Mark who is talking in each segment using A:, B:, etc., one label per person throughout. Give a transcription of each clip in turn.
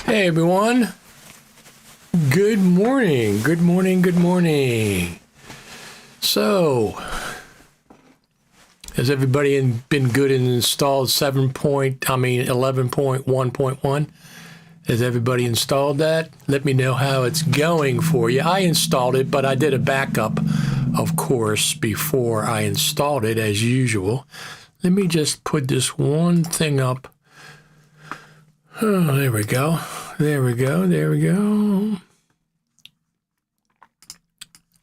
A: Hey everyone. Good morning. Good morning. Good morning. So, has everybody been good and installed 11.1.1? Has everybody installed that? Let me know how it's going for you. I installed it, but I did a backup, of course, before I installed it, as usual. Let me just put this one thing up. Oh, there we go. There we go. There we go.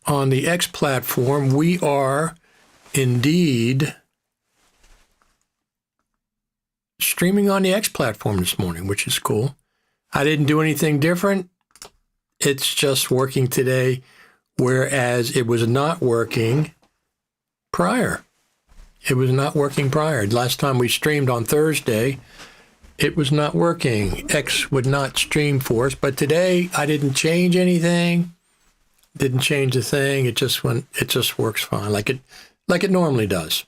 A: On the X platform, we are indeed streaming on the X platform this morning, which is cool. I didn't do anything different. It's just working today, whereas it was not working prior. It was not working prior. Last time we streamed on Thursday, it was not working. X would not stream for us, but today I didn't change anything. Didn't change a thing. It just works fine, like it normally does.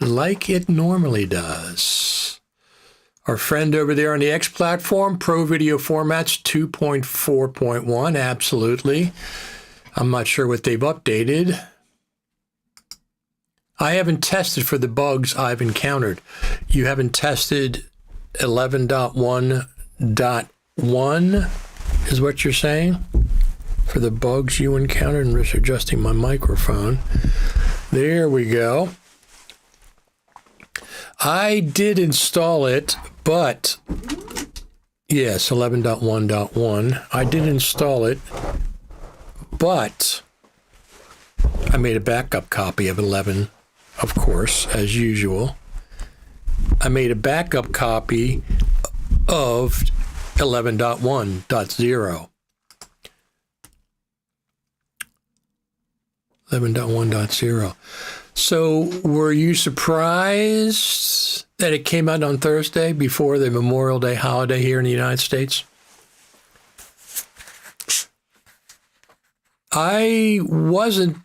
A: Like it normally does. Our friend over there on the X platform, Pro Video Formats 2.4.1, absolutely. I'm not sure what they've updated. I haven't tested for the bugs I've encountered. You haven't tested 11.1.1 is what you're saying? For the bugs you encountered? I'm just adjusting my microphone. There we go. I did install it, but yes, 11.1.1. I did install it, but I made a backup copy of 11, of course, as usual. I made a backup copy of 11.1.0. 11.1.0. So were you surprised that it came out on Thursday before the Memorial Day holiday here in the United States? I wasn't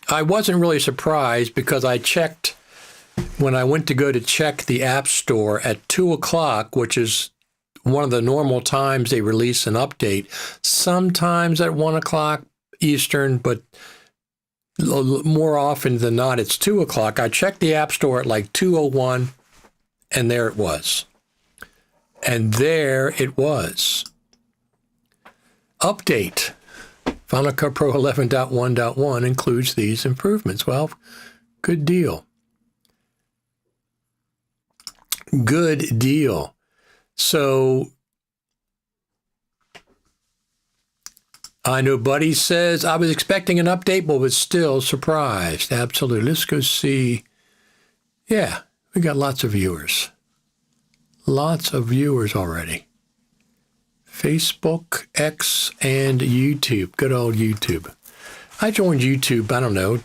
A: really surprised because I checked when I went to go to check the App Store at 2 o'clock, which is one of the normal times they release an update, sometimes at 1 o'clock Eastern, but more often than not, it's 2 o'clock. I checked the App Store at like 2:01, and there it was. And there it was. Update. Final Cut Pro 11.1.1 includes these improvements. Well, good deal. Good deal. So I know Buddy says, I was expecting an update, but was still surprised. Absolutely. Let's go see. Yeah, we got lots of viewers. Lots of viewers already. Facebook, X, and YouTube. Good old YouTube. I joined YouTube, I don't know,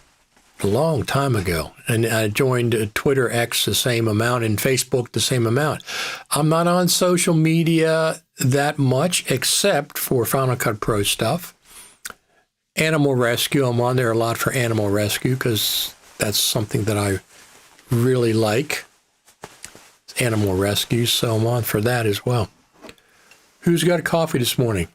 A: a long time ago. And I joined Twitter, X the same amount, and Facebook the same amount. I'm not on social media that much, except for Final Cut Pro stuff. Animal rescue, I'm on there a lot for animal rescue because that's something that I really like. Animal rescue, so I'm on for that as well. Who's got coffee this morning?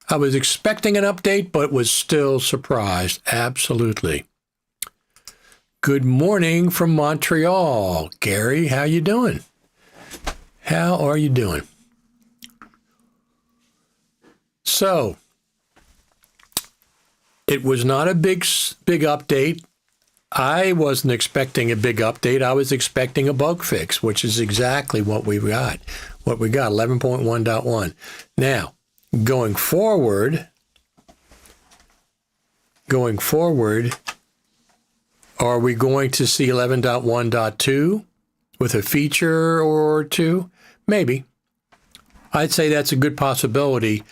A: I was expecting an update, but was still surprised. Absolutely. Good morning from Montreal. Gary, how you doing? How are you doing? So, it was not a big update. I wasn't expecting a big update. I was expecting a bug fix, which is exactly what we got. 11.1.1. Now, going forward, are we going to see 11.1.2 with a feature or two? Maybe. I'd say that's a good possibility.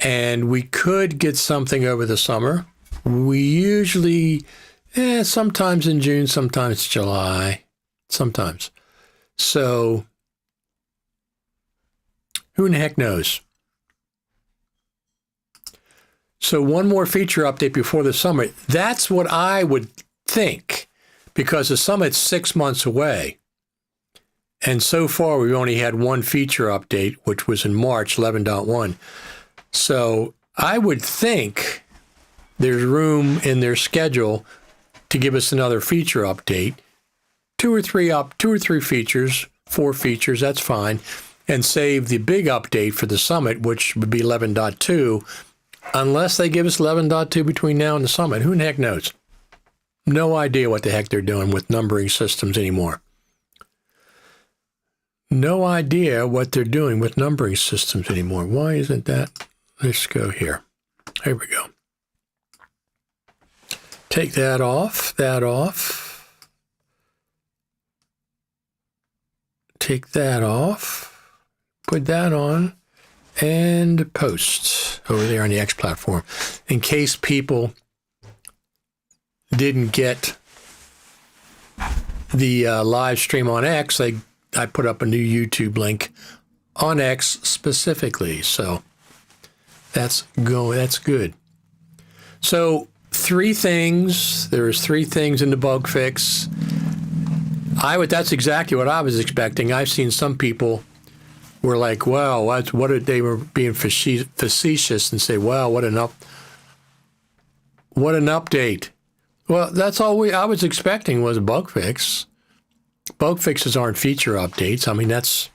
A: And we could get something over the summer. We usually, sometimes in June, sometimes July, sometimes. So who in the heck knows? So one more feature update before the summit. That's what I would think, because the summit's 6 months away. And so far, we've only had one feature update, which was in March 11.1. So I would think there's room in their schedule to give us another feature update. Two or three features, 4 features, that's fine. And save the big update for the summit, which would be 11.2, unless they give us 11.2 between now and the summit. Who the heck knows? No idea what the heck they're doing with numbering systems anymore. No idea what they're doing with numbering systems anymore. Why isn't that? Let's go here. Here we go. Take that off, Take that off, put that on, and post over there on the X platform. In case people didn't get the live stream on X, I put up a new YouTube link on X specifically. So that's good. So 3 things. There's 3 things in the bug fix. That's exactly what I was expecting. I've seen some people were like, "Wow, they were being facetious and say, wow, what an update." Well, that's all I was expecting was a bug fix. Bug fixes aren't feature updates. I mean, that's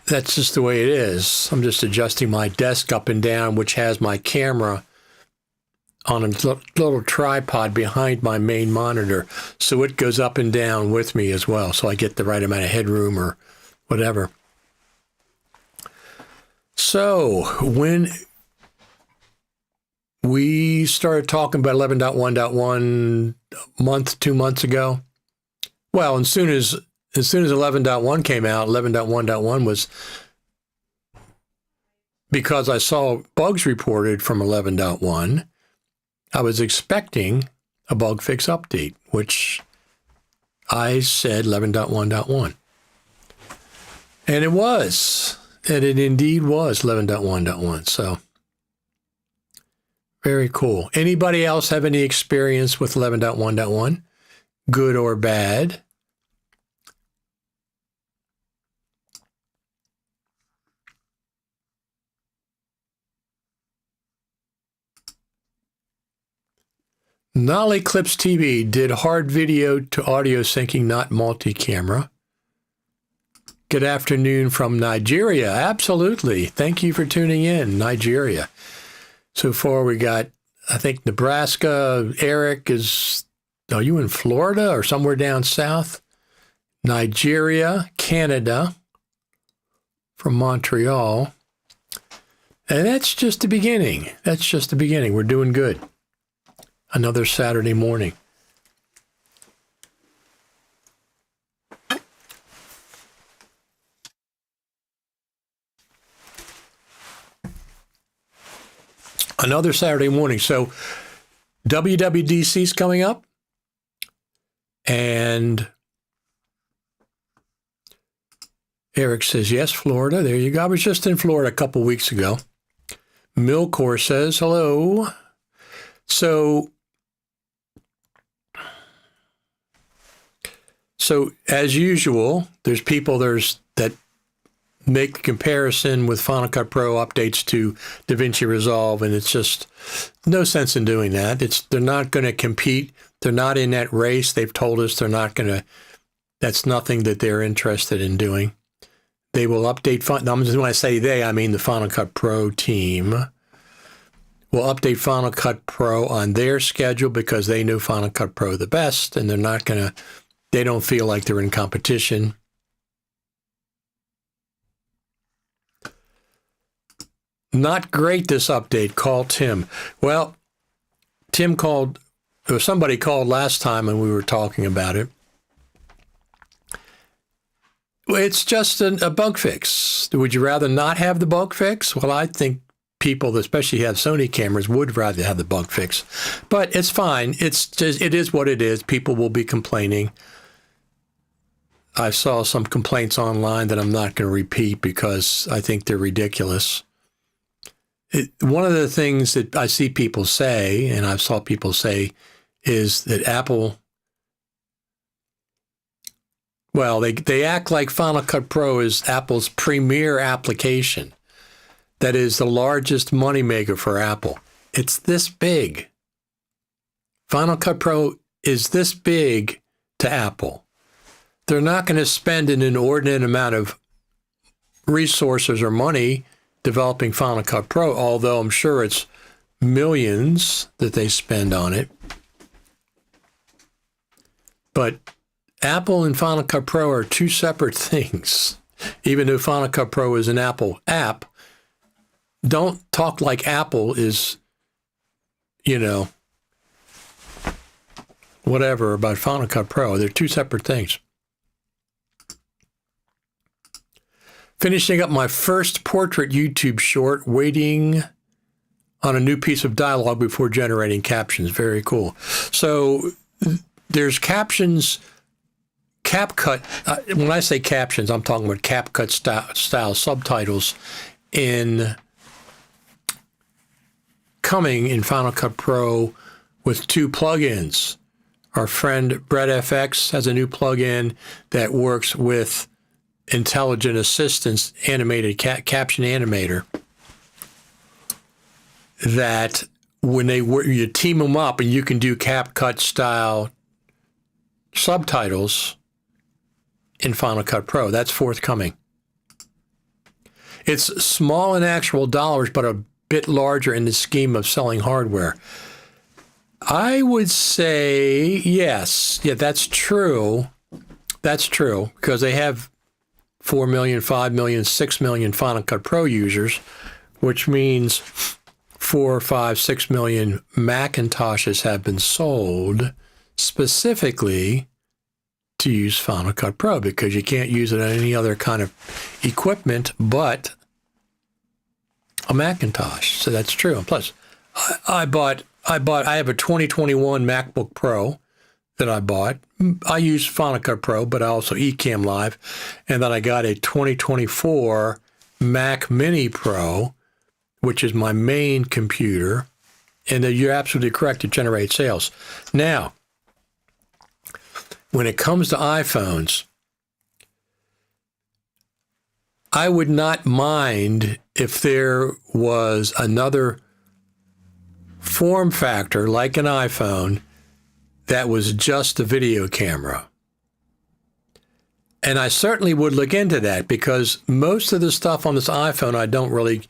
A: just the way it is. I'm just adjusting my desk up and down, which has my camera on a little tripod behind my main monitor. So it goes up and down with me as well. So I get the right amount of headroom or whatever. So when we started talking about 11.1.1 2 months ago, well, as soon as 11.1 came out, 11.1.1 was, because I saw bugs reported from 11.1, I was expecting a bug fix update, which I said 11.1.1. And it was. And it indeed was 11.1.1. So very cool. Anybody else have any experience with 11.1.1? Good or bad? Nolly Clips TV did hard video to audio syncing, not multi-camera. Good afternoon from Nigeria. Absolutely. Thank you for tuning in, Nigeria. So far we got, I think, Nebraska. Eric are you in Florida or somewhere down south? Nigeria, Canada, from Montreal. And that's just the beginning. We're doing good. Another Saturday morning. Another Saturday morning. So WWDC is coming up. And Eric says, yes, Florida. There you go. I was just in Florida a couple weeks ago. Milcor says, hello. So as usual, there's people that make the comparison with Final Cut Pro updates to DaVinci Resolve, and it's just no sense in doing that. They're not going to compete. They're not in that race. They've told us they're not going to. That's nothing that they're interested in doing. They will update. When I say they, I mean the Final Cut Pro team will update Final Cut Pro on their schedule because they know Final Cut Pro the best, and they're not going to. They don't feel like they're in competition. Not great, this update. Call Tim. Well, Tim called, or somebody called last time and we were talking about it. It's just a bug fix. Would you rather not have the bug fix? Well, I think people, especially who have Sony cameras, would rather have the bug fix. But it's fine. It is what it is. People will be complaining. I saw some complaints online that I'm not going to repeat because I think they're ridiculous. One of the things that I see people say, and I've saw people say, is that Apple, well, they act like Final Cut Pro is Apple's premier application. That is the largest moneymaker for Apple. It's this big. Final Cut Pro is this big to Apple. They're not going to spend an inordinate amount of resources or money developing Final Cut Pro, although I'm sure it's millions that they spend on it. But Apple and Final Cut Pro are two separate things. Even though Final Cut Pro is an Apple app, don't talk like Apple is, whatever about Final Cut Pro. They're two separate things. Finishing up my first portrait YouTube short, waiting on a new piece of dialogue before generating captions. Very cool. So there's captions, CapCut. When I say captions, I'm talking about CapCut style subtitles coming in Final Cut Pro with two plugins. Our friend Brett FX has a new plugin that works with Intelligent Assistance animated caption animator, that when you team them up and you can do CapCut style subtitles in Final Cut Pro. That's forthcoming. It's small in actual dollars, but a bit larger in the scheme of selling hardware. I would say yes. Yeah, that's true. That's true, because they have 4 million, 5 million, 6 million Final Cut Pro users, which means 4, 5, 6 million Macintoshes have been sold specifically to use Final Cut Pro, because you can't use it on any other kind of equipment but a Macintosh. So that's true. And plus, I have a 2021 MacBook Pro that I bought. I use Final Cut Pro, but I also Ecamm Live. And then I got a 2024 Mac Mini Pro, which is my main computer. And you're absolutely correct, to generate sales. Now, when it comes to iPhones, I would not mind if there was another form factor like an iPhone that was just a video camera. And I certainly would look into that, because most of the stuff on this iPhone I don't really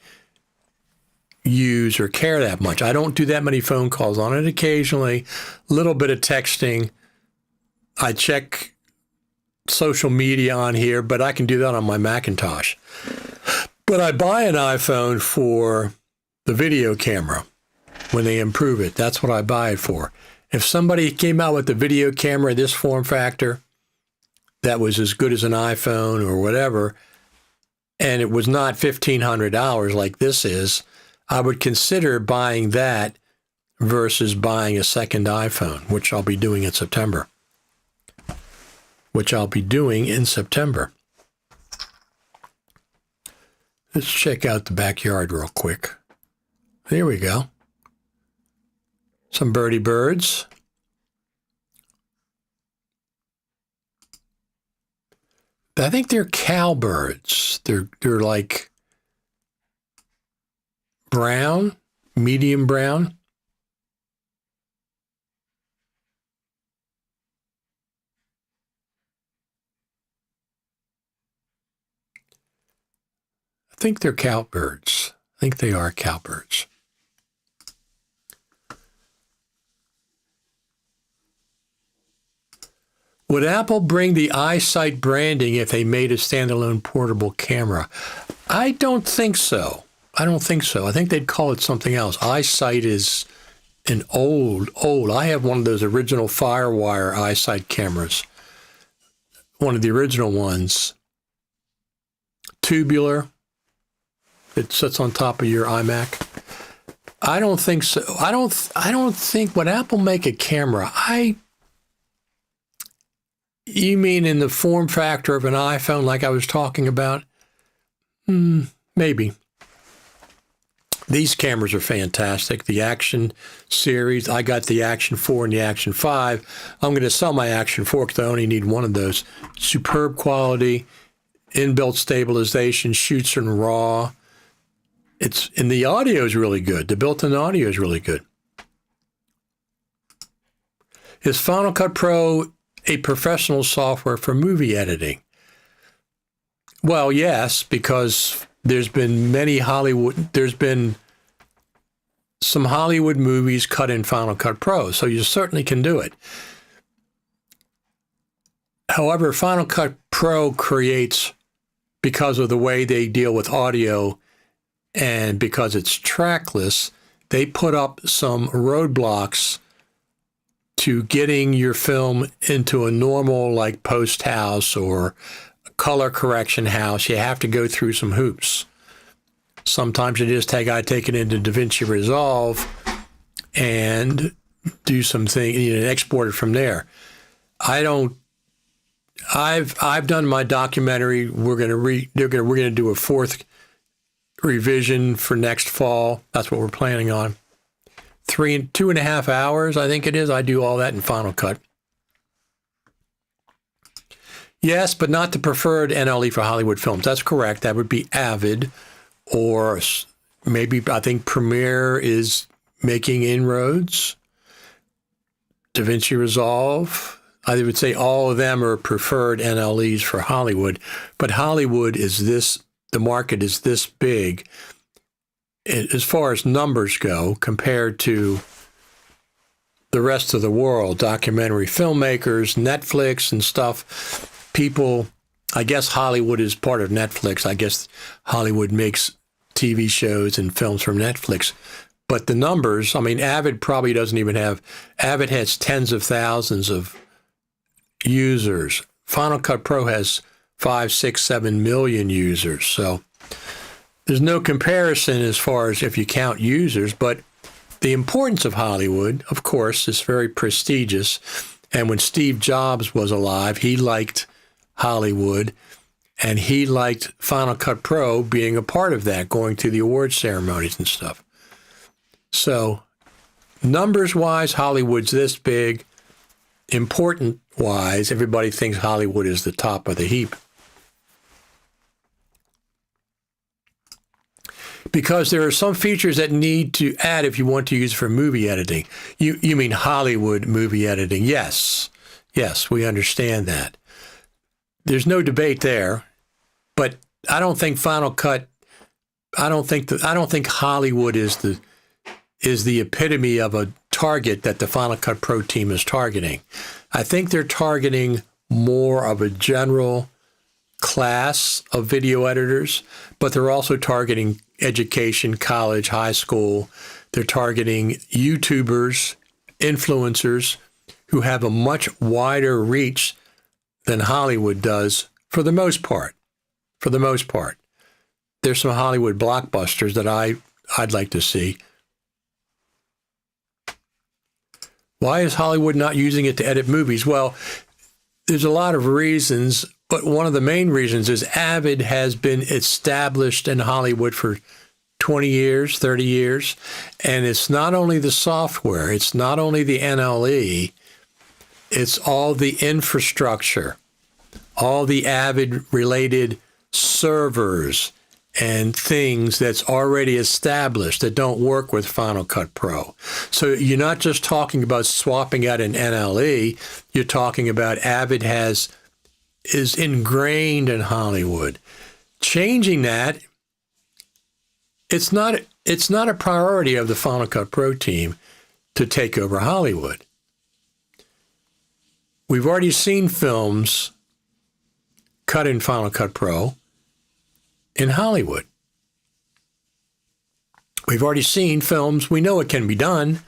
A: use or care that much. I don't do that many phone calls on it. Occasionally, a little bit of texting. I check social media on here, but I can do that on my Macintosh. But I buy an iPhone for the video camera when they improve it. That's what I buy it for. If somebody came out with a video camera, this form factor, that was as good as an iPhone or whatever, and it was not $1,500 like this is, I would consider buying that versus buying a second iPhone, which I'll be doing in September. Let's check out the backyard real quick. There we go. Some birdie birds. I think they're cowbirds. They're like brown, medium brown. I think they're cowbirds. I think they are cowbirds. Would Apple bring the iSight branding if they made a standalone portable camera? I don't think so. I think they'd call it something else. iSight is an old. I have one of those original Firewire iSight cameras. One of the original ones. Tubular. It sits on top of your iMac. I don't think so. I don't think, would Apple make a camera? You mean in the form factor of an iPhone like I was talking about? Maybe. These cameras are fantastic. The Action series, I got the Action 4 and the Action 5. I'm going to sell my Action 4 because I only need one of those. Superb quality, inbuilt stabilization, shoots in RAW. And the audio is really good. The built-in audio is really good. Is Final Cut Pro a professional software for movie editing? Well, yes, because there's been some Hollywood movies cut in Final Cut Pro, so you certainly can do it. However, Final Cut Pro creates, because of the way they deal with audio and because it's trackless, they put up some roadblocks to getting your film into a normal, like, post house or color correction house. You have to go through some hoops. Sometimes I take it into DaVinci Resolve and do something, and export it from there. I've done my documentary. We're gonna do a 4th revision for next fall. That's what we're planning on. 2.5 hours, I think it is. I do all that in Final Cut. Yes, but not the preferred NLE for Hollywood films. That's correct. That would be Avid, or maybe I think Premiere is making inroads. DaVinci Resolve. I would say all of them are preferred NLEs for Hollywood, but Hollywood the market is this big as far as numbers go compared to the rest of the world, documentary filmmakers, Netflix and stuff. People, I guess Hollywood is part of Netflix. I guess Hollywood makes TV shows and films from Netflix. But the numbers, I mean, Avid probably doesn't even have, Avid has tens of thousands of users. Final Cut Pro has 5, 6, 7 million users. So there's no comparison as far as if you count users, but the importance of Hollywood, of course, is very prestigious. And when Steve Jobs was alive, he liked Hollywood, and he liked Final Cut Pro being a part of that, going to the award ceremonies and stuff. So numbers-wise, Hollywood's this big. Important-wise, everybody thinks Hollywood is the top of the heap. Because there are some features that need to add if you want to use for movie editing. You mean Hollywood movie editing? Yes. Yes, we understand that. There's no debate there, but I don't think Final Cut. I don't think Hollywood is the epitome of a target that the Final Cut Pro team is targeting. I think they're targeting more of a general class of video editors, but they're also targeting education, college, high school. They're targeting YouTubers, influencers who have a much wider reach than Hollywood does for the most part. For the most part. There's some Hollywood blockbusters that I'd like to see. Why is Hollywood not using it to edit movies? Well, there's a lot of reasons, but one of the main reasons is Avid has been established in Hollywood for 20 years, 30 years, and it's not only the software, it's not only the NLE, it's all the infrastructure, all the Avid-related servers and things that's already established that don't work with Final Cut Pro. So you're not just talking about swapping out an NLE, you're talking about Avid is ingrained in Hollywood. Changing that, it's not a priority of the Final Cut Pro team to take over Hollywood. We've already seen films cut in Final Cut Pro in Hollywood. We've already seen films. We know it can be done,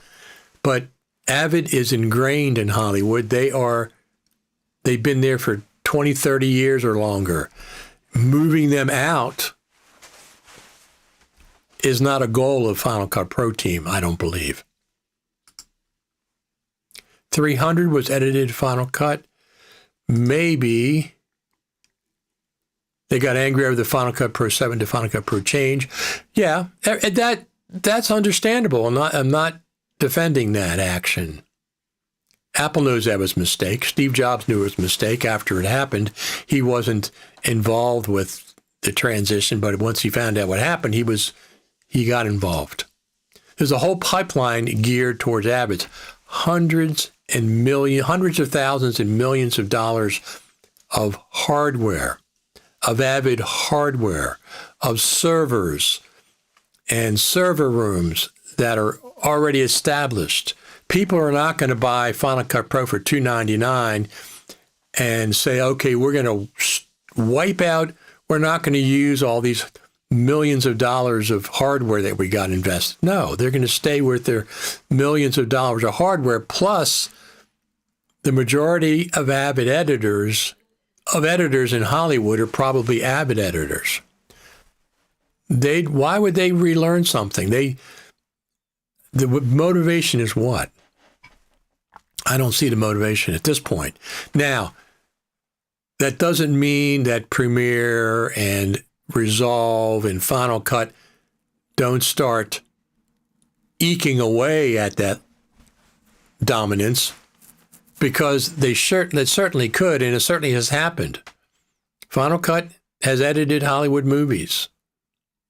A: but Avid is ingrained in Hollywood. They've been there for 20, 30 years or longer. Moving them out is not a goal of Final Cut Pro team, I don't believe. 300 was edited Final Cut. Maybe they got angry over the Final Cut Pro 7 to Final Cut Pro change. Yeah, That's understandable. I'm not defending that action. Apple knows that was a mistake. Steve Jobs knew it was a mistake after it happened. He wasn't involved with the transition, but once he found out what happened, he got involved. There's a whole pipeline geared towards Avid. Hundreds of thousands and millions of dollars of hardware, of Avid hardware, of servers and server rooms that are already established. People are not going to buy Final Cut Pro for $299 and say, okay, we're going to wipe out, we're not going to use all these millions of dollars of hardware that we got invested. No, they're going to stay with their millions of dollars of hardware, plus the majority of Avid editors in Hollywood are probably Avid editors. Why would they relearn something? The motivation is what? I don't see the motivation at this point. Now, that doesn't mean that Premiere and Resolve and Final Cut don't start eking away at that dominance, because they certainly could, and it certainly has happened. Final Cut has edited Hollywood movies.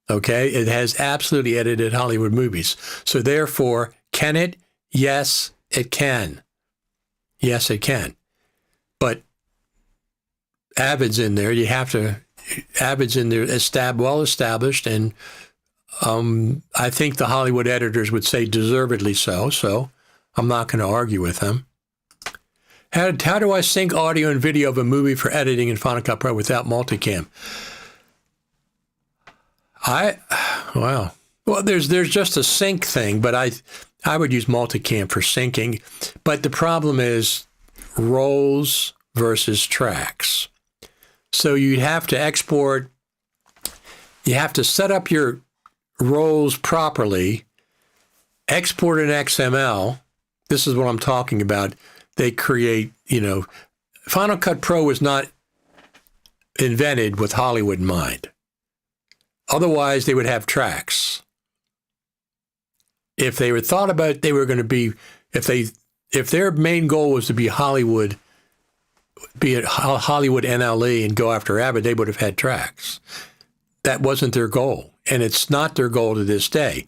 A: Okay? It has absolutely edited Hollywood movies. So therefore, can it? Yes, it can. Yes, it can. But Avid's in there. Avid's in there, well established, and I think the Hollywood editors would say deservedly so. So I'm not going to argue with them. How do I sync audio and video of a movie for editing in Final Cut Pro without multicam? Well, there's just a sync thing, but I would use multicam for syncing. But the problem is rolls versus tracks. So you'd have to export, you have to set up your rolls properly, export an XML. This is what I'm talking about. They create, Final Cut Pro was not invented with Hollywood in mind. Otherwise, they would have tracks. If they were thought about, they were going to be, if their main goal was to be Hollywood, be it Hollywood NLE and go after Avid, they would have had tracks. That wasn't their goal, and it's not their goal to this day.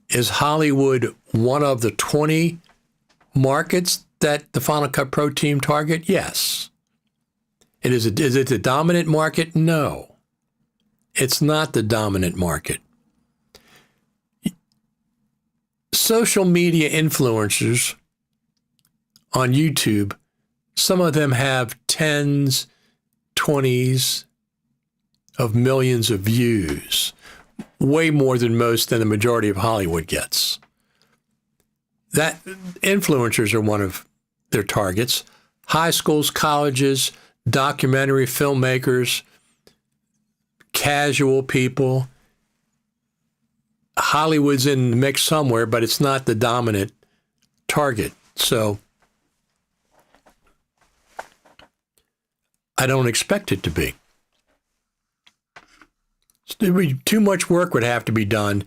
A: Is Hollywood one of the 20 markets that the Final Cut Pro team target? Yes. Is it the dominant market? No. It's not the dominant market. Social media influencers on YouTube, some of them have tens, 20s of millions of views, way more than the majority of Hollywood gets. That influencers are one of their targets. High schools, colleges, documentary filmmakers, casual people. Hollywood's in the mix somewhere, but it's not the dominant target. So I don't expect it to be. Too much work would have to be done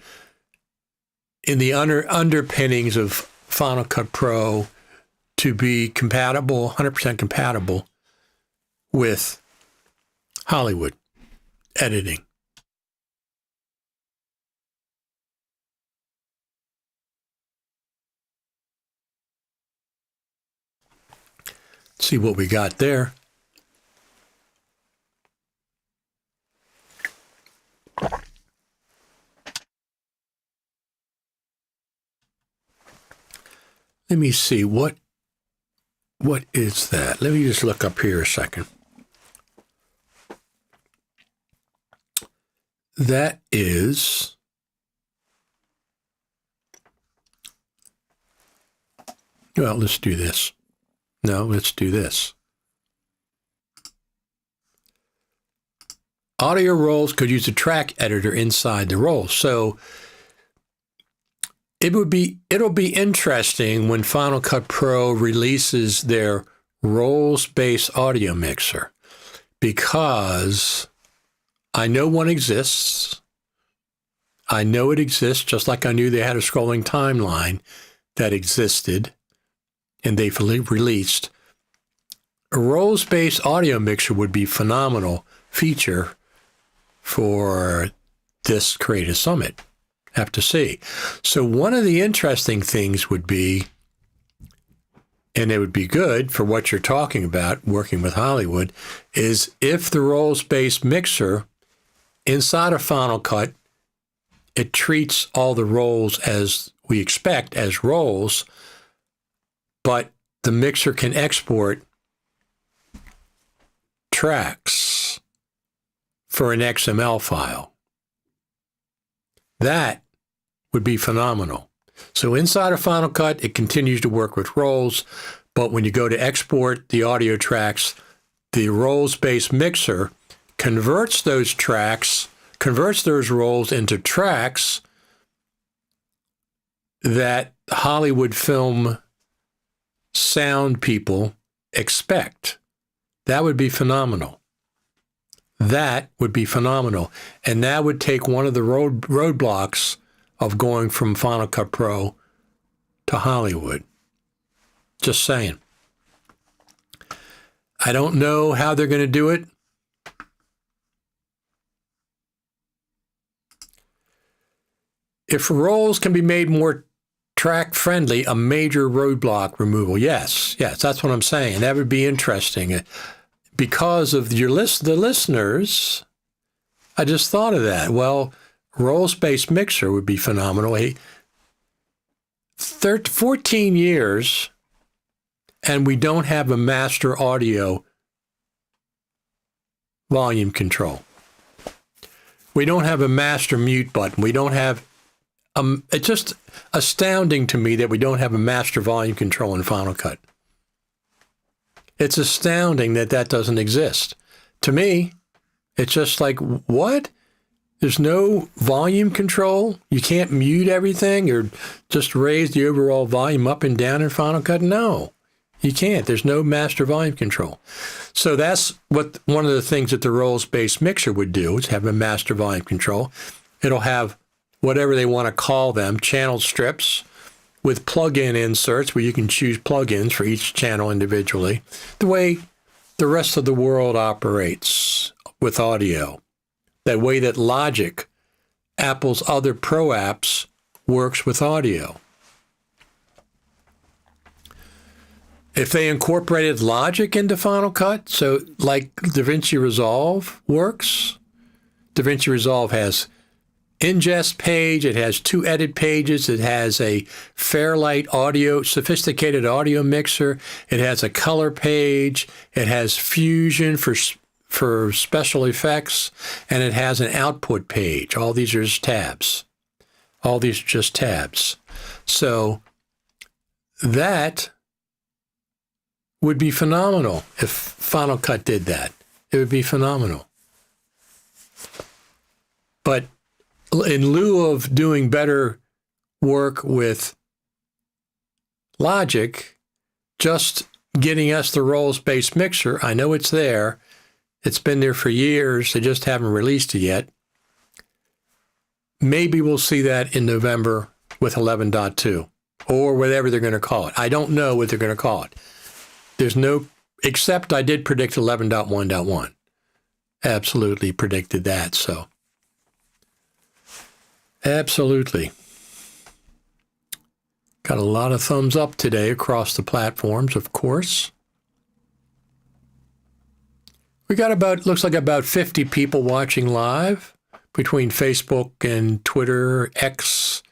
A: in the underpinnings of Final Cut Pro to be compatible, 100% compatible with Hollywood editing. Let's see what we got there. Let me see, what is that? Let me just look up here a second. That is, well, let's do this. No, let's do this. Audio rolls could use a track editor inside the roll. So it'll be interesting when Final Cut Pro releases their rolls-based audio mixer, because I know one exists. I know it exists, just like I knew they had a scrolling timeline that existed, and they've released. A roles-based audio mixer would be a phenomenal feature for this Creative Summit. Have to see. So one of the interesting things would be, and it would be good for what you're talking about, working with Hollywood, is if the roles-based mixer inside of Final Cut, it treats all the roles as we expect as roles, but the mixer can export tracks for an XML file. That would be phenomenal. So inside of Final Cut, it continues to work with roles, but when you go to export the audio tracks, the roles-based mixer converts those roles into tracks that Hollywood film sound people expect. That would be phenomenal. That would be phenomenal. And that would take one of the roadblocks of going from Final Cut Pro to Hollywood. Just saying. I don't know how they're going to do it. If roles can be made more track-friendly, a major roadblock removal. Yes, that's what I'm saying. That would be interesting. Because of the listeners, I just thought of that. Well, roles-based mixer would be phenomenal. 14 years, and we don't have a master audio volume control. We don't have a master mute button. We don't have, it's just astounding to me that we don't have a master volume control in Final Cut. It's astounding that that doesn't exist. To me, it's just like, what? There's no volume control? You can't mute everything or just raise the overall volume up and down in Final Cut? No, you can't. There's no master volume control. So that's what one of the things that the roles-based mixer would do, is have a master volume control. It'll have whatever they want to call them, channel strips, with plug-in inserts where you can choose plug-ins for each channel individually, the way the rest of the world operates with audio, that way that Logic, Apple's other pro apps, works with audio. If they incorporated Logic into Final Cut, so like DaVinci Resolve works, DaVinci Resolve has ingest page, it has 2 edit pages, it has a Fairlight audio, sophisticated audio mixer, it has a color page, it has Fusion for special effects, and it has an output page. All these are just tabs. So that would be phenomenal if Final Cut did that. It would be phenomenal. But in lieu of doing better work with Logic, just getting us the roles-based mixer, I know it's there. It's been there for years. They just haven't released it yet. Maybe we'll see that in November with 11.2 or whatever they're going to call it. I don't know what they're going to call it. There's no, except I did predict 11.1.1. Absolutely predicted that, so. Absolutely. Got a lot of thumbs up today across the platforms, of course. We got looks like about 50 people watching live between Facebook and Twitter, X,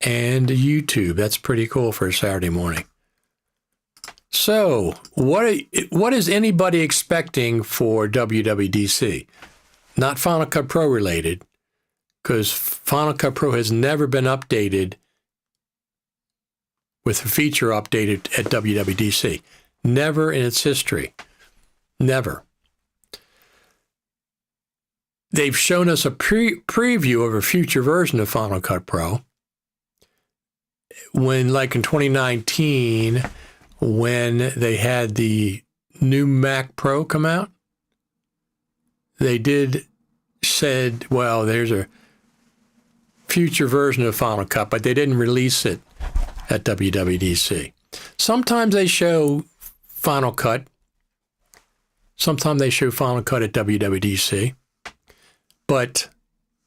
A: and YouTube. That's pretty cool for a Saturday morning. So, what is anybody expecting for WWDC? Not Final Cut Pro related, because Final Cut Pro has never been updated with a feature updated at WWDC. Never in its history. Never. They've shown us a preview of a future version of Final Cut Pro. When, like in 2019, when they had the new Mac Pro come out, they said, well, there's a future version of Final Cut, but they didn't release it at WWDC. Sometimes they show Final Cut. Sometimes they show Final Cut at WWDC, but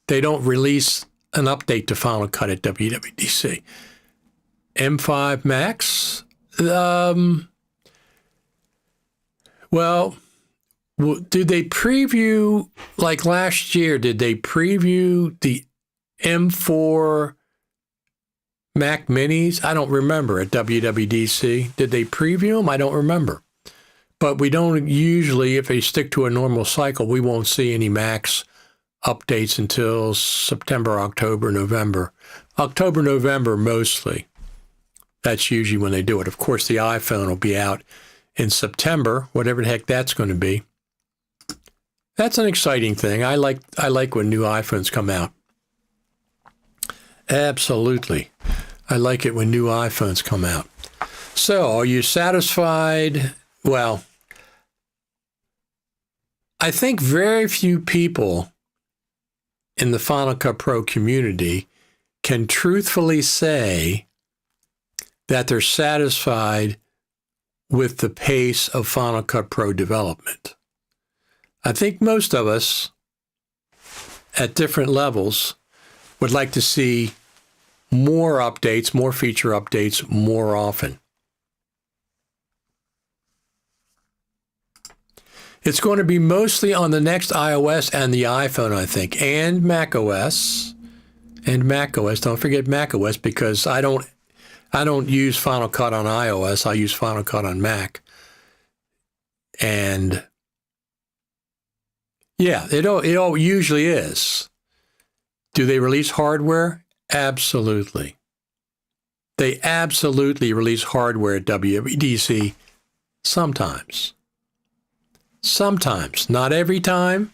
A: they don't release an update to Final Cut at WWDC. M5 Max, well, did they preview, like last year, did they preview the M4 Mac Minis? I don't remember at WWDC. Did they preview them? I don't remember. But we don't usually, if they stick to a normal cycle, we won't see any Macs updates until September, October, November. October, November mostly. That's usually when they do it. Of course, the iPhone will be out in September, whatever the heck that's going to be. That's an exciting thing. I like when new iPhones come out. Absolutely. I like it when new iPhones come out. So, are you satisfied? Well, I think very few people in the Final Cut Pro community can truthfully say that they're satisfied with the pace of Final Cut Pro development. I think most of us at different levels would like to see more updates, more feature updates more often. It's going to be mostly on the next iOS and the iPhone, I think, and macOS. Don't forget macOS, because I don't use Final Cut on iOS. I use Final Cut on Mac. And yeah, it all usually is. Do they release hardware? Absolutely. They absolutely release hardware at WWDC sometimes. Sometimes, not every time.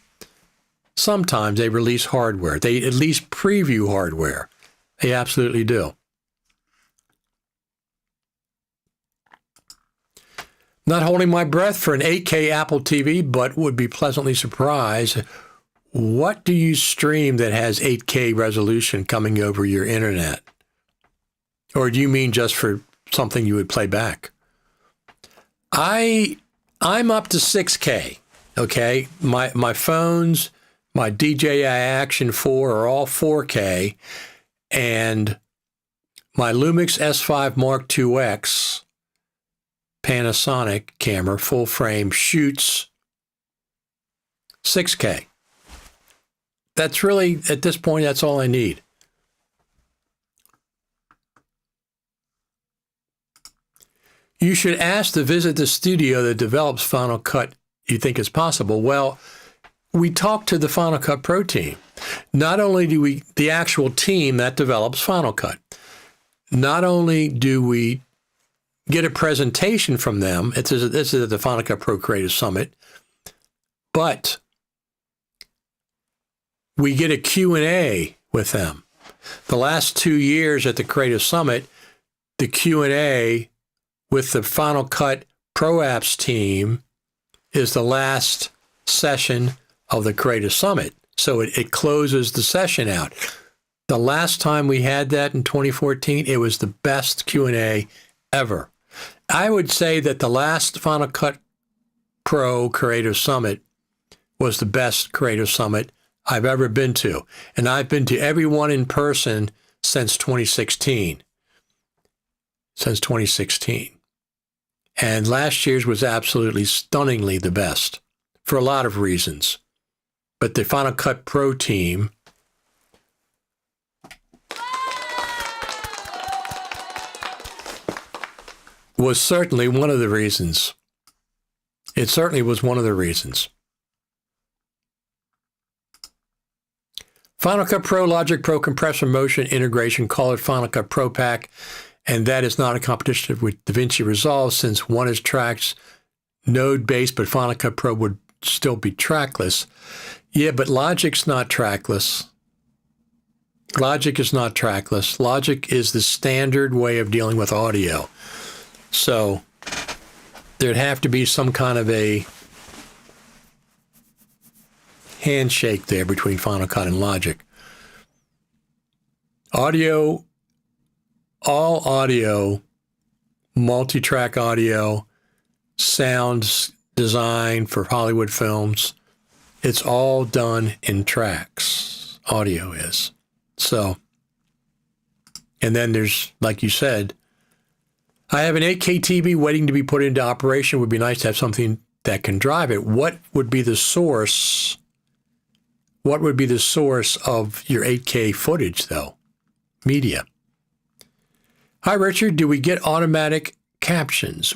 A: Sometimes they release hardware. They at least preview hardware. They absolutely do. Not holding my breath for an 8K Apple TV, but would be pleasantly surprised. What do you stream that has 8K resolution coming over your internet? Or do you mean just for something you would play back? I'm up to 6K, okay? My phones, my DJI Action 4 are all 4K, and my Lumix S5 Mark IIX Panasonic camera, full frame, shoots 6K. That's really, at this point, that's all I need. You should ask to visit the studio that develops Final Cut you think is possible. Well, we talked to the Final Cut Pro team. Not only do we, the actual team that develops Final Cut, not only do we get a presentation from them, this is at the Final Cut Pro Creative Summit, but we get a Q&A with them. The last 2 years at the Creative Summit, the Q&A with the Final Cut Pro Apps team is the last session of the Creative Summit. So it closes the session out. The last time we had that in 2014, it was the best Q&A ever. I would say that the last Final Cut Pro Creative Summit was the best Creative Summit I've ever been to. And I've been to every one in person since 2016. And last year's was absolutely stunningly the best for a lot of reasons. But the Final Cut Pro team was certainly one of the reasons. It certainly was one of the reasons. Final Cut Pro, Logic Pro, Compressor, Motion, Integration, call it Final Cut Pro Pack, and that is not a competition with DaVinci Resolve, since one is tracks node-based, but Final Cut Pro would still be trackless. Yeah, but Logic's not trackless. Logic is not trackless. Logic is the standard way of dealing with audio. So there'd have to be some kind of a handshake there between Final Cut and Logic. Audio, all audio, multi-track audio, sounds design for Hollywood films. It's all done in tracks. Audio is. So, and then there's, like you said, I have an 8K TV waiting to be put into operation. It would be nice to have something that can drive it. What would be the source? What would be the source of your 8K footage, though? Media. Hi, Richard. Do we get automatic captions?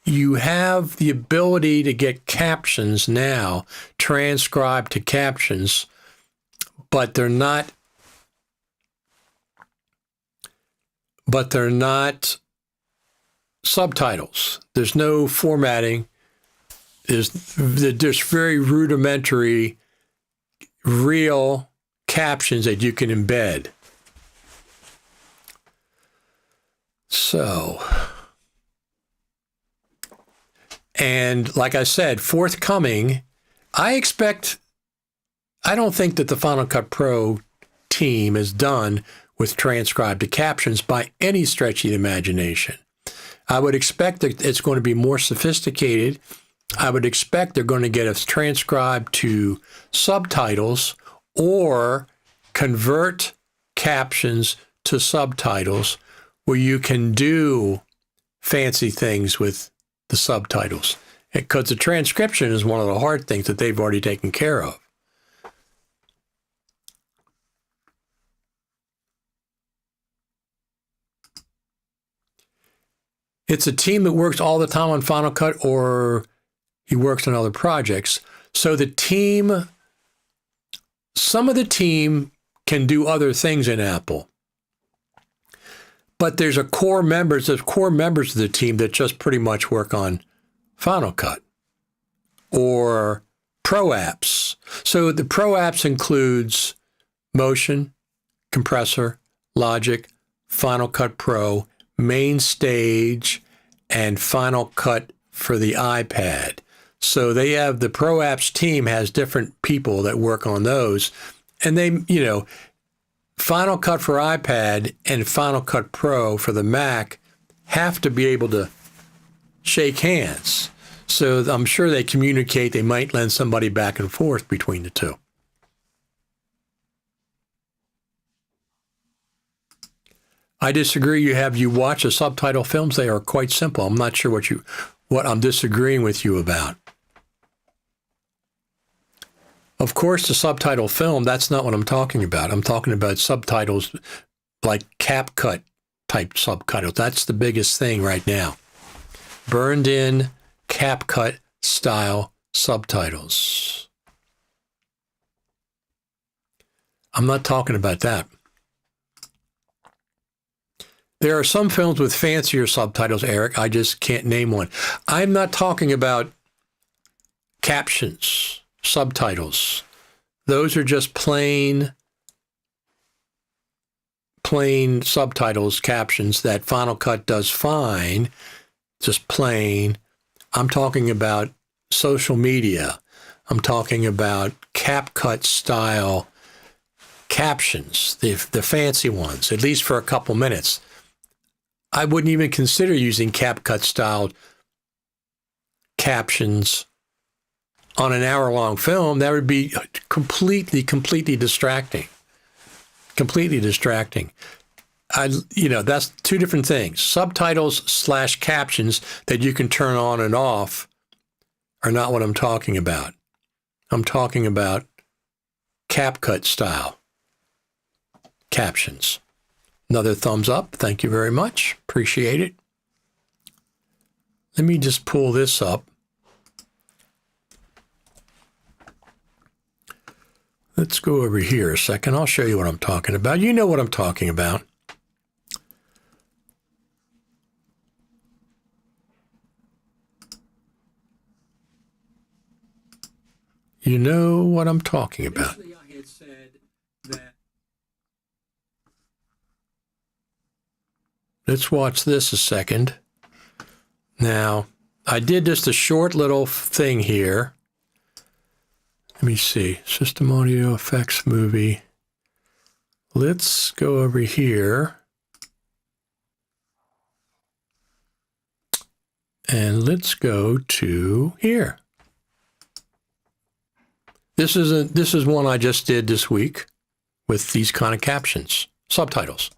A: You have the ability to get captions now, transcribed to captions, but they're not subtitles. There's no formatting. There's very rudimentary, real captions that you can embed. So, and like I said, forthcoming, I don't think that the Final Cut Pro team is done with transcribed to captions by any stretch of the imagination. I would expect that it's going to be more sophisticated. I would expect they're going to get us transcribed to subtitles or convert captions to subtitles where you can do fancy things with the subtitles. Because the transcription is one of the hard things that they've already taken care of. It's a team that works all the time on Final Cut, or he works on other projects. So the team, some of the team can do other things in Apple. But there's core members of the team that just pretty much work on Final Cut or Pro Apps. So the Pro Apps includes Motion, Compressor, Logic, Final Cut Pro, Main Stage, and Final Cut for the iPad. So they have, the Pro Apps team has different people that work on those. And they, Final Cut for iPad and Final Cut Pro for the Mac have to be able to shake hands. So I'm sure they communicate. They might lend somebody back and forth between the two. I disagree. You watch the subtitle films. They are quite simple. I'm not sure what I'm disagreeing with you about. Of course, the subtitle film, that's not what I'm talking about. I'm talking about subtitles like CapCut type subtitles. That's the biggest thing right now. Burned in CapCut style subtitles. I'm not talking about that. There are some films with fancier subtitles, Eric. I just can't name one. I'm not talking about captions, subtitles. Those are just plain subtitles, captions that Final Cut does fine, just plain. I'm talking about social media. I'm talking about CapCut style captions, the fancy ones, at least for a couple minutes. I wouldn't even consider using CapCut style captions on an hour-long film. That would be completely distracting. Completely distracting. That's two different things. Subtitles / captions that you can turn on and off are not what I'm talking about. I'm talking about CapCut style captions. Another thumbs up. Thank you very much. Appreciate it. Let me just pull this up. Let's go over here a second. I'll show you what I'm talking about. You know what I'm talking about. You know what I'm talking about. Initially, I had said that. Let's watch this a second. Now, I did just a short little thing here. Let me see. System audio effects movie. Let's go over here. And let's go to here. This is one I just did this week with these kind of captions, subtitles.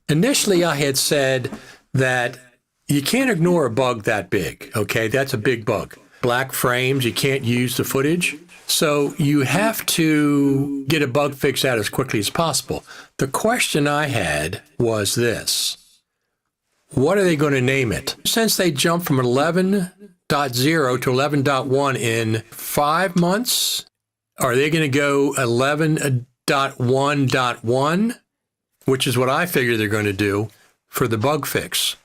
A: Initially, I had said that you can't ignore a bug that big, okay? That's a big bug. Black frames, you can't use the footage. So you have to get a bug fix out as quickly as possible. The question I had was this. What are they going to name it? Since they jumped from 11.0 to 11.1 in 5 months, are they going to go 11.1.1, which is what I figure they're going to do for the bug fix?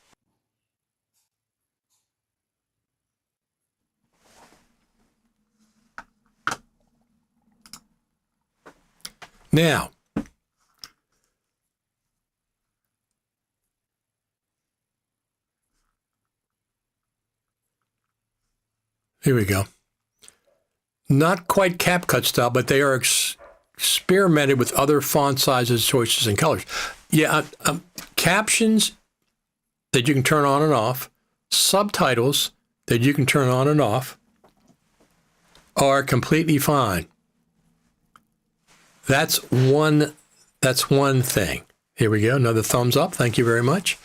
A: Now, here we go. Not quite CapCut style, but they are experimented with other font sizes, choices, and colors. Yeah, captions that you can turn on and off, subtitles that you can turn on and off are completely fine. That's one thing. Here we go. Another thumbs up. Thank you very much.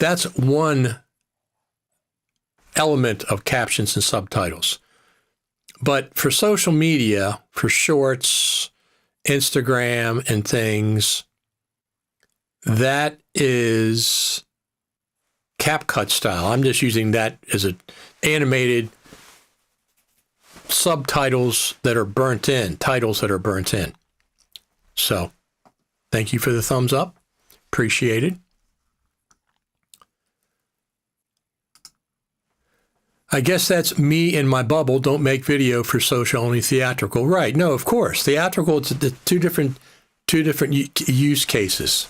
A: That's one element of captions and subtitles. But for social media, for shorts, Instagram and things, that is CapCut style. I'm just using that as an animated subtitles that are burnt in, titles that are burnt in. So thank you for the thumbs up. Appreciate it. I guess that's me in my bubble. Don't make video for social, only theatrical. Right. No, of course. Theatrical, it's the two different use cases.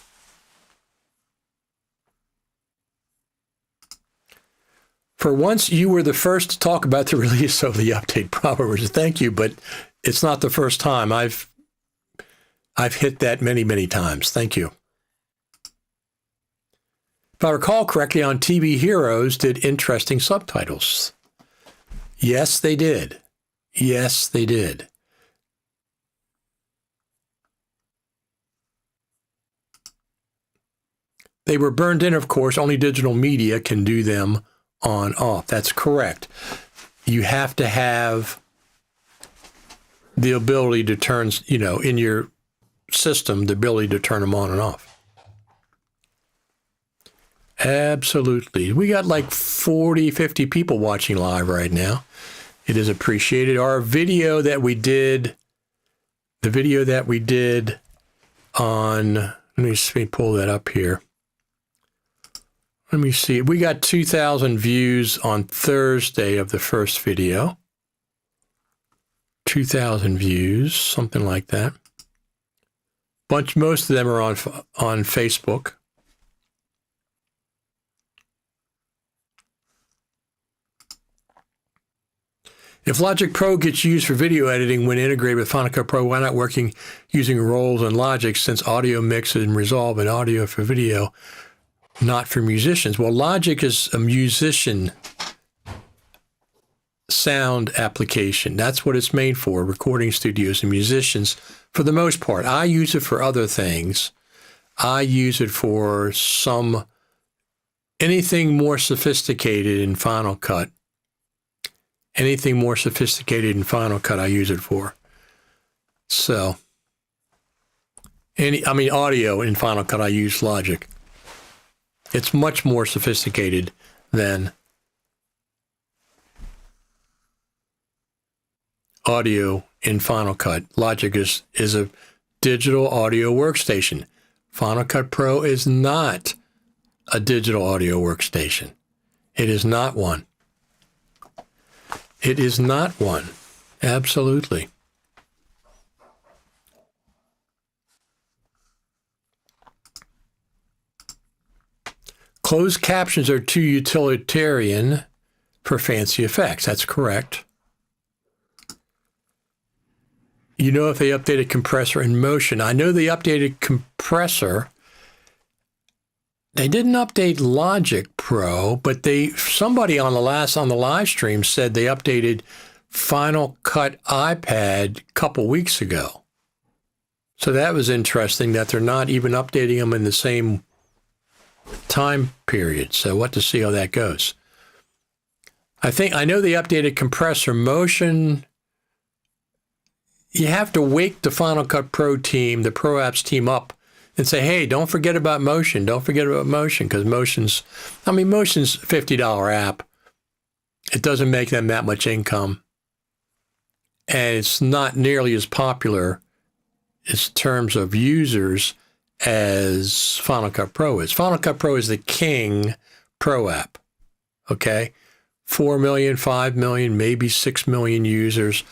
A: For once, you were the first to talk about the release of the update proper. Thank you, but it's not the first time. I've hit that many, many times. Thank you. If I recall correctly, on TV Heroes did interesting subtitles. Yes, they did. Yes, they did. They were burned in, of course. Only digital media can do them on off. That's correct. You have to have the ability to turn, in your system, the ability to turn them on and off. Absolutely. We got like 40, 50 people watching live right now. It is appreciated. Our video that we did, on, let me pull that up here. Let me see. We got 2,000 views on Thursday of the first video. 2,000 views, something like that. Most of them are on Facebook. If Logic Pro gets used for video editing when integrated with Final Cut Pro, why not working using roles and Logic, since audio mix and resolve and audio for video, not for musicians? Well, Logic is a musician sound application. That's what it's made for, recording studios and musicians for the most part. I use it for other things. I use it for anything more sophisticated in Final Cut. Anything more sophisticated in Final Cut, I use it for. So, audio in Final Cut, I use Logic. It's much more sophisticated than audio in Final Cut. Logic is a digital audio workstation. Final Cut Pro is not a digital audio workstation. It is not one. It is not one. Absolutely. Closed captions are too utilitarian for fancy effects. That's correct. you know if they updated compressor and motion. I know they updated compressor. They didn't update Logic Pro, but somebody on the live stream said they updated Final Cut iPad a couple weeks ago. So that was interesting that they're not even updating them in the same time period. So what to see how that goes. I know they updated compressor motion. You have to wake the Final Cut Pro team, the Pro Apps team up and say, hey, don't forget about motion. Don't forget about motion, because motion's a $50 app. It doesn't make them that much income. And it's not nearly as popular in terms of users as Final Cut Pro is. Final Cut Pro is the king Pro app, okay? 4 million, 5 million, maybe 6 million users.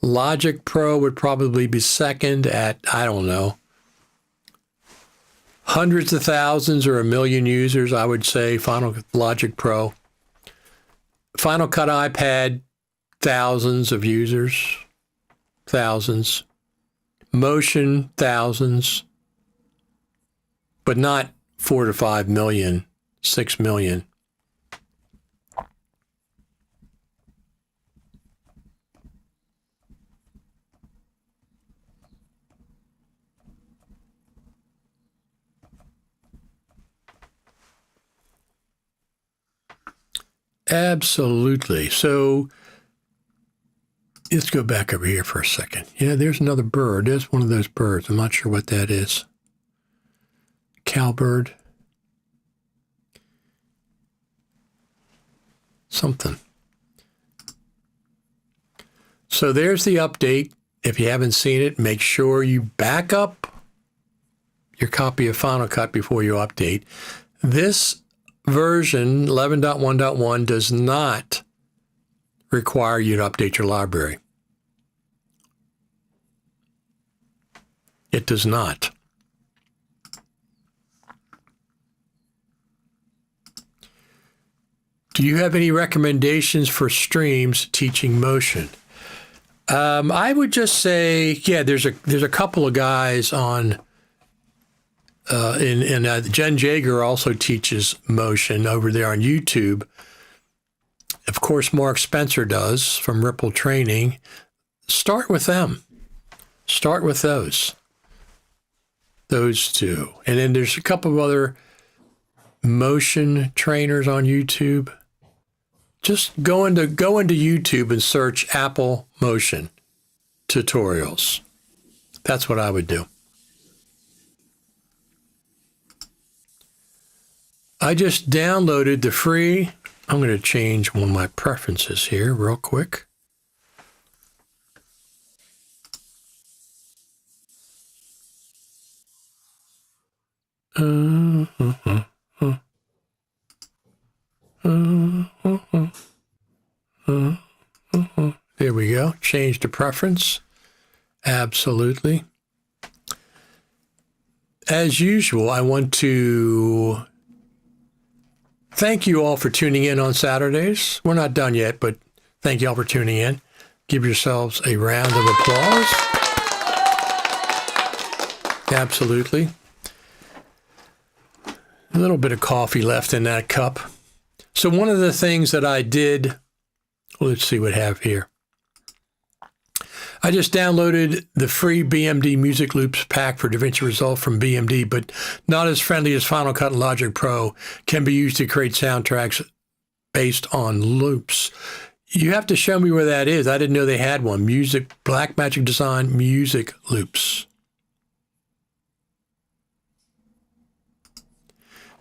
A: Logic Pro would probably be second at, I don't know, hundreds of thousands or 1 million users, I would say, Logic Pro. Final Cut iPad, thousands of users, thousands. Motion, thousands, but not 4 to 5 million, 6 million. Absolutely. So let's go back over here for a second. Yeah, there's another bird. There's one of those birds. I'm not sure what that is. Cowbird. Something. So there's the update. If you haven't seen it, make sure you back up your copy of Final Cut before you update. This version, 11.1.1, does not require you to update your library. It does not. Do you have any recommendations for streams teaching motion? I would just say, yeah, there's a couple of guys on, Jen Jager also teaches motion over there on YouTube. Of course, Mark Spencer does from Ripple Training. Start with them. Start with those two. And then there's a couple of other motion trainers on YouTube. Just go into YouTube and search Apple Motion tutorials. That's what I would do. I just downloaded the free. I'm going to change one of my preferences here real quick. There we go. Change the preference. Absolutely. As usual, I want to thank you all for tuning in on Saturdays. We're not done yet, but thank you all for tuning in. Give yourselves a round of applause. Absolutely. A little bit of coffee left in that cup. So one of the things that I did, let's see what I have here. I just downloaded the free BMD Music Loops pack for DaVinci Resolve from BMD, but not as friendly as Final Cut and Logic Pro. Can be used to create soundtracks based on loops. You have to show me where that is. I didn't know they had one. Blackmagic Design Music Loops.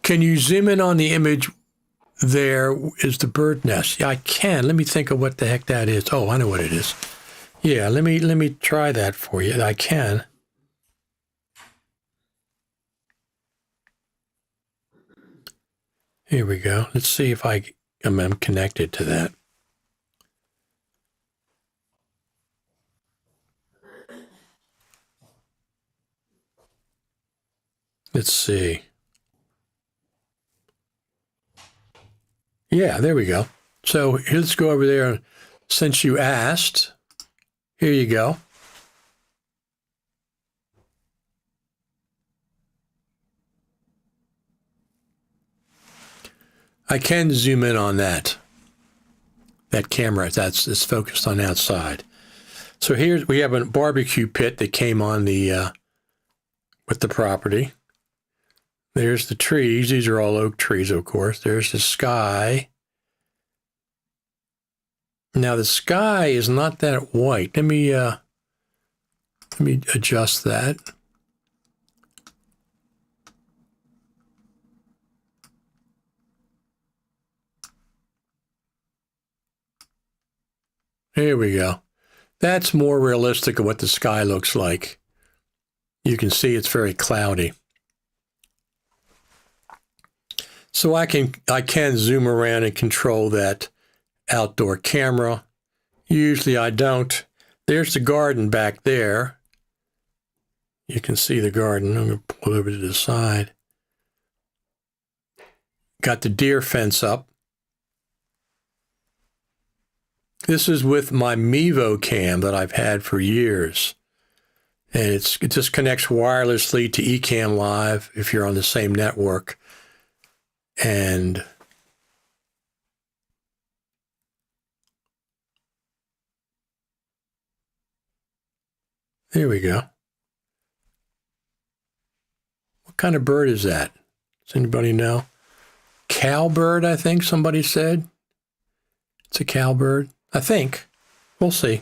A: Can you zoom in on the image? There is the bird nest. Yeah, I can. Let me think of what the heck that is. Oh, I know what it is. Yeah, let me try that for you. I can. Here we go. Let's see if I'm connected to that. Let's see. Yeah, there we go. So let's go over there. Since you asked, here you go. I can zoom in on that camera. It's focused on outside. So here we have a barbecue pit that came on the with the property. There's the trees. These are all oak trees, of course. There's the sky. Now the sky is not that white. Let me adjust that. There we go. That's more realistic of what the sky looks like. You can see it's very cloudy. So I can zoom around and control that outdoor camera. Usually I don't. There's the garden back there. You can see the garden. I'm going to pull over to the side. Got the deer fence up. This is with my Mevo cam that I've had for years. And it just connects wirelessly to Ecamm Live if you're on the same network. And there we go. What kind of bird is that? Does anybody know? Cowbird, I think somebody said. It's a cowbird, I think. We'll see.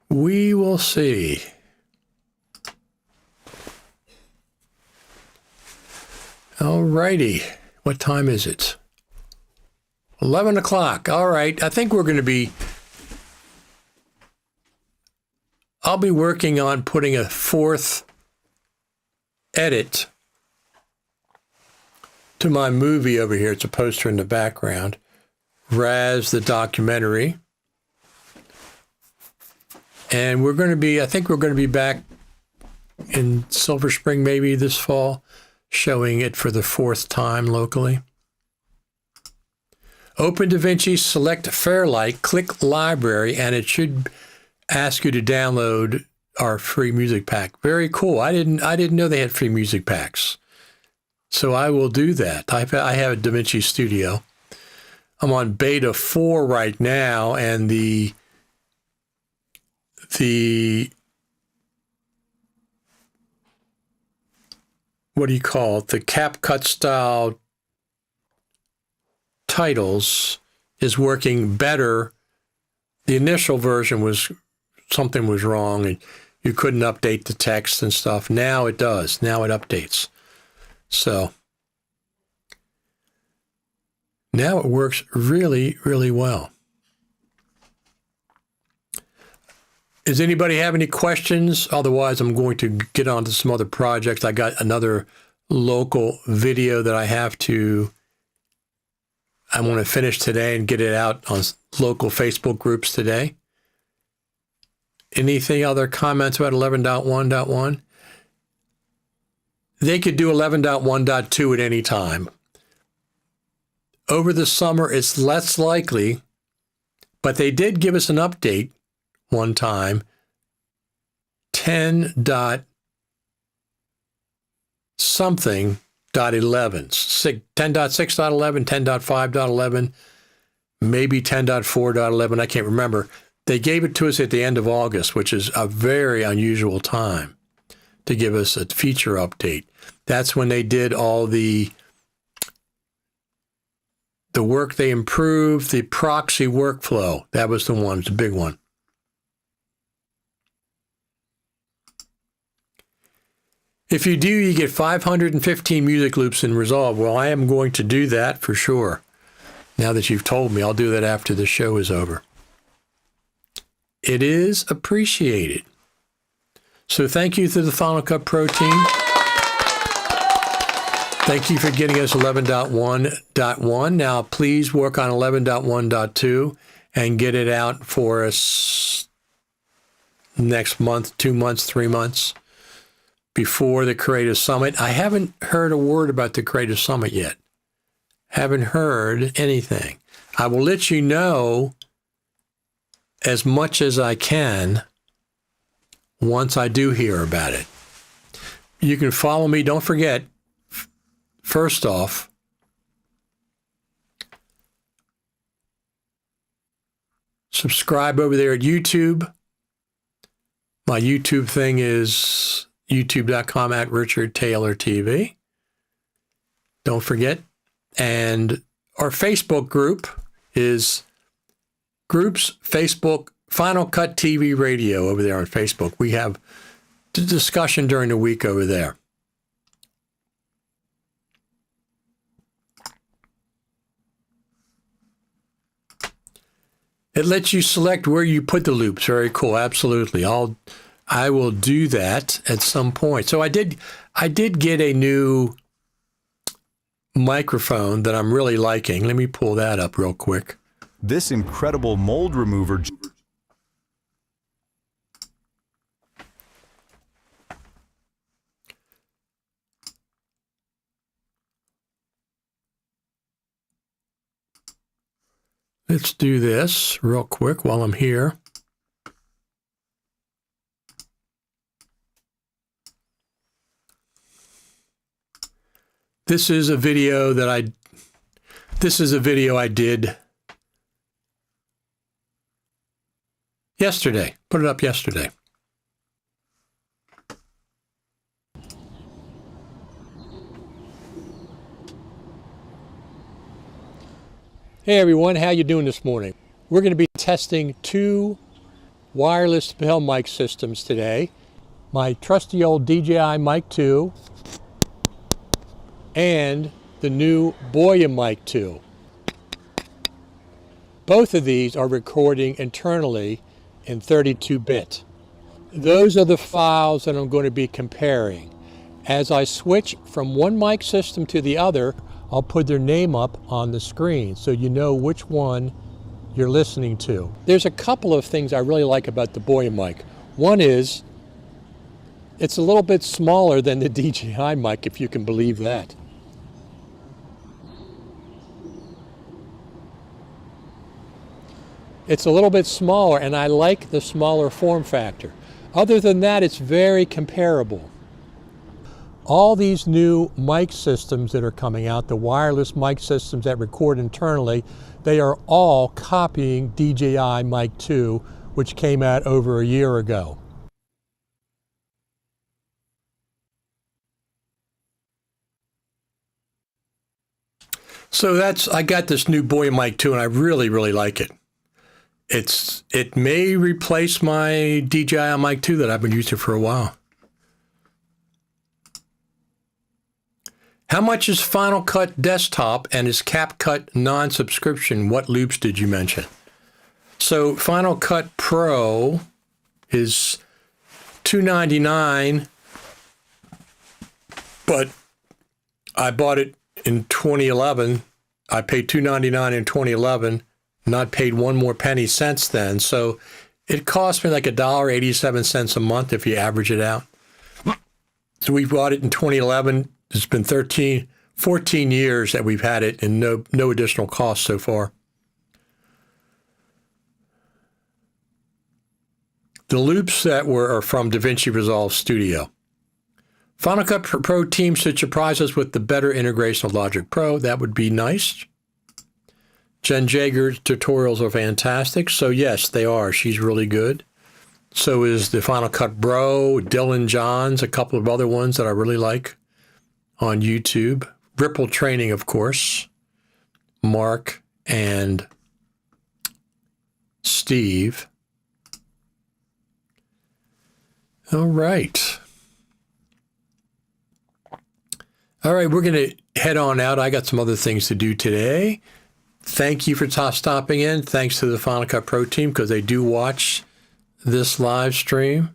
A: We will see. All righty. What time is it? 11 o'clock. All right. I think we're going to be... I'll be working on putting a fourth edit to my movie over here. It's a poster in the background. Raz, the documentary. And we're going to be, I think we're going to be back in Silver Spring maybe this fall, showing it for the fourth time locally. Open DaVinci, select Fairlight, click Library, and it should ask you to download our free music pack. Very cool. I didn't know they had free music packs. So I will do that. I have a DaVinci Studio. I'm on beta 4 right now, and the what do you call it? The CapCut style titles is working better. The initial version was something was wrong and you couldn't update the text and stuff. Now it does. Now it updates. So now it works really, really well. Does anybody have any questions? Otherwise, I'm going to get on to some other projects. I got another local video that I want to finish today and get it out on local Facebook groups today. Anything other comments about 11.1.1? They could do 11.1.2 at any time. Over the summer, it's less likely, but they did give us an update one time, 10.something.11, 10.6.11, 10.5.11, maybe 10.4.11, I can't remember. They gave it to us at the end of August, which is a very unusual time to give us a feature update. That's when they did all the work. They improved the proxy workflow. That was the one, the big one. If you do, you get 515 music loops in Resolve. Well, I am going to do that for sure. Now that you've told me, I'll do that after the show is over. It is appreciated. So thank you to the Final Cut Pro team. Thank you for getting us 11.1.1. Now, please work on 11.1.2 and get it out for us next month, 2 months, 3 months before the Creative Summit. I haven't heard a word about the Creative Summit yet. Haven't heard anything. I will let you know as much as I can once I do hear about it. You can follow me. Don't forget, First off, subscribe over there at YouTube. My YouTube thing is youtube.com/RichardTaylorTV. Don't forget. And our Facebook group is Groups Facebook Final Cut TV Radio over there on Facebook. We have the discussion during the week over there. It lets you select where you put the loops. Very cool. Absolutely. I will do that at some point. So I did get a new microphone that I'm really liking. Let me pull that up real quick.
B: This incredible mold remover.
A: Let's do this real quick while I'm here. This is a video I did yesterday. Put it up yesterday. Hey everyone, how you doing this morning? We're going to be testing two wireless lapel mic systems today. My trusty old DJI Mic 2 and the new Boya Mic 2. Both of these are recording internally in 32-bit. Those are the files that I'm going to be comparing. As I switch from one mic system to the other, I'll put their name up on the screen so you know which one you're listening to. There's a couple of things I really like about the Boya mic. One is it's a little bit smaller than the DJI mic, if you can believe that. It's a little bit smaller, and I like the smaller form factor. Other than that, it's very comparable. All these new mic systems that are coming out, the wireless mic systems that record internally, they are all copying DJI Mic 2, which came out over a year ago. So I got this new Boya Mic 2, and I really, really like it. It may replace my DJI Mic 2 that I've been using for a while. How much is Final Cut Desktop and is CapCut non-subscription? What loops did you mention? So Final Cut Pro is $299, but I bought it in 2011. I paid $299 in 2011, not paid one more penny since then. So it cost me like $1.87 a month if you average it out. So we bought it in 2011. It's been 14 years that we've had it and no additional cost so far. The loops that are from DaVinci Resolve Studio. Final Cut Pro team should surprise us with the better integration of Logic Pro. That would be nice. Jen Jager's tutorials are fantastic. So yes, they are. She's really good. So is the Final Cut Pro, Dylan Johns, a couple of other ones that I really like on YouTube. Ripple Training, of course. Mark and Steve. All right. All right, we're going to head on out. I got some other things to do today. Thank you for stopping in. Thanks to the Final Cut Pro team because they do watch this live stream.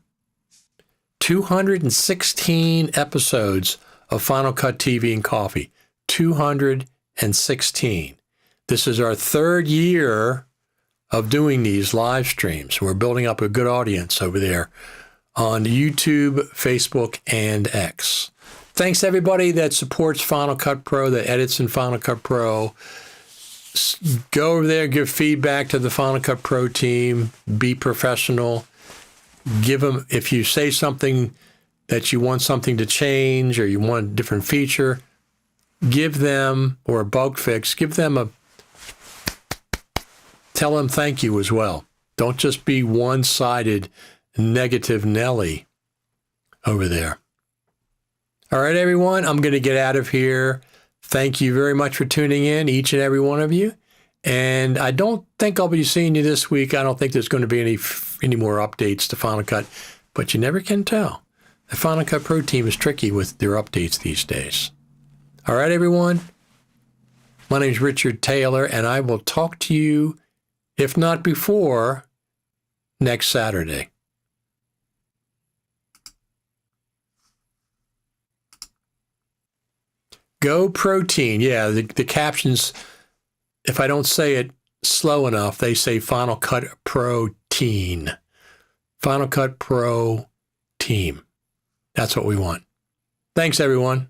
A: 216 episodes of Final Cut TV and Coffee. 216. This is our third year of doing these live streams. We're building up a good audience over there on YouTube, Facebook, and X. Thanks everybody that supports Final Cut Pro, that edits in Final Cut Pro. Go over there, give feedback to the Final Cut Pro team, be professional. Give them, if you say something that you want something to change or you want a different feature, give them, or a bug fix, tell them thank you as well. Don't just be one-sided negative Nelly over there. All right, everyone, I'm going to get out of here. Thank you very much for tuning in, each and every one of you. And I don't think I'll be seeing you this week. I don't think there's going to be any more updates to Final Cut, but you never can tell. The Final Cut Pro team is tricky with their updates these days. All right, everyone. My name is Richard Taylor, and I will talk to you, if not before, next Saturday. Go Protein. Yeah, the captions, if I don't say it slow enough, they say Final Cut Pro Team. Final Cut Pro Team. That's what we want. Thanks, everyone.